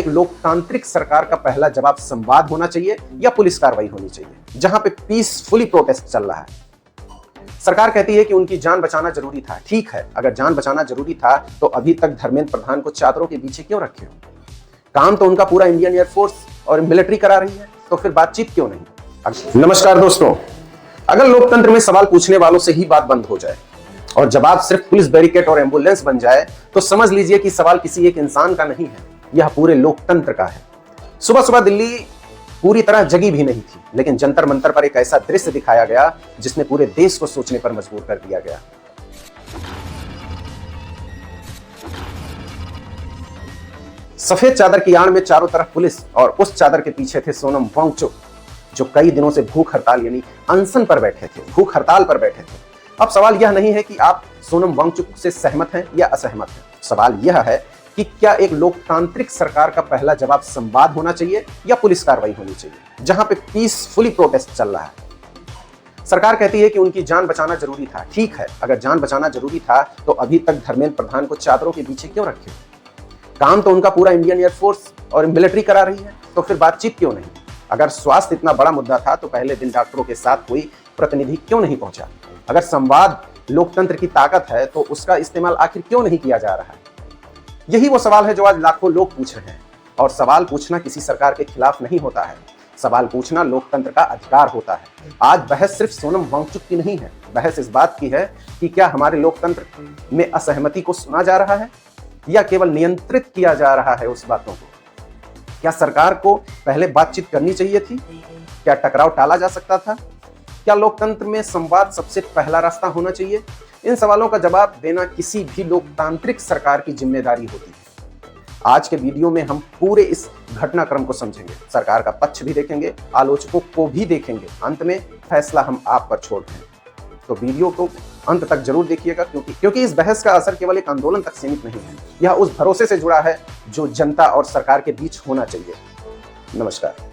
एक लोकतांत्रिक सरकार का पहला जवाब संवाद होना चाहिए या पुलिस कार्रवाई होनी चाहिए, जहां पे पीसफुली प्रोटेस्ट चल रहा है। सरकार कहती है कि उनकी जान बचाना जरूरी था। ठीक है, अगर जान बचाना जरूरी था तो अभी तक धर्मेंद्र प्रधान को चादरों के पीछे क्यों रखे हो? काम तो उनका पूरा इंडियन एयरफोर्स और मिलिट्री करा रही है, तो फिर बातचीत क्यों नहीं? नमस्कार दोस्तों, अगर लोकतंत्र में सवाल पूछने वालों से ही बात बंद हो जाए और जवाब सिर्फ पुलिस बैरिकेड और एम्बुलेंस बन जाए तो समझ लीजिए कि सवाल किसी एक इंसान का नहीं है, यह पूरे लोकतंत्र का है। सुबह सुबह दिल्ली पूरी तरह जगी भी नहीं थी, लेकिन जंतर मंतर पर एक ऐसा दृश्य दिखाया गया जिसने पूरे देश को सोचने पर मजबूर कर दिया गया। सफेद चादर की आड़ में चारों तरफ पुलिस और उस चादर के पीछे थे सोनम वांगचुक, जो कई दिनों से भूख हड़ताल यानी अनशन पर बैठे थे, भूख हड़ताल पर बैठे थे। अब सवाल यह नहीं है कि आप सोनम वांगचुक से सहमत हैं या असहमत हैं। सवाल यह है कि क्या एक लोकतांत्रिक सरकार का पहला जवाब संवाद होना चाहिए या पुलिस कार्रवाई होनी चाहिए, जहां पे पीसफुली प्रोटेस्ट चल रहा है। सरकार कहती है कि उनकी जान बचाना जरूरी था। ठीक है, अगर जान बचाना जरूरी था तो अभी तक धर्मेंद्र प्रधान को चादरों के पीछे क्यों रखे? काम तो उनका पूरा इंडियन एयरफोर्स और मिलिट्री करा रही है, तो फिर बातचीत क्यों नहीं? अगर स्वास्थ्य इतना बड़ा मुद्दा था तो पहले दिन डॉक्टरों के साथ कोई प्रतिनिधि क्यों नहीं पहुंचा? अगर संवाद लोकतंत्र की ताकत है तो उसका इस्तेमाल आखिर क्यों नहीं किया जा रहा है? यही वो सवाल है जो आज लाखों लोग पूछ रहे हैं। और सवाल पूछना किसी सरकार के खिलाफ नहीं होता है, सवाल पूछना लोकतंत्र का अधिकार होता है। आज बहस सिर्फ सोनम वांगचुक की नहीं है, बहस इस बात की है कि क्या हमारे लोकतंत्र में असहमति को सुना जा रहा है या केवल नियंत्रित किया जा रहा है उस बातों को? क्या सरकार को पहले बातचीत करनी चाहिए थी? क्या टकराव टाला जा सकता था? क्या लोकतंत्र में संवाद सबसे पहला रास्ता होना चाहिए? इन सवालों का जवाब देना किसी भी लोकतांत्रिक सरकार की जिम्मेदारी होती है। आज के वीडियो में हम पूरे इस घटनाक्रम को समझेंगे, सरकार का पक्ष भी देखेंगे, आलोचकों को भी देखेंगे, अंत में फैसला हम आप पर छोड़ दें। तो वीडियो को अंत तक जरूर देखिएगा, क्योंकि इस बहस का असर केवल एक आंदोलन तक सीमित नहीं है, यह उस भरोसे से जुड़ा है जो जनता और सरकार के बीच होना चाहिए। नमस्कार।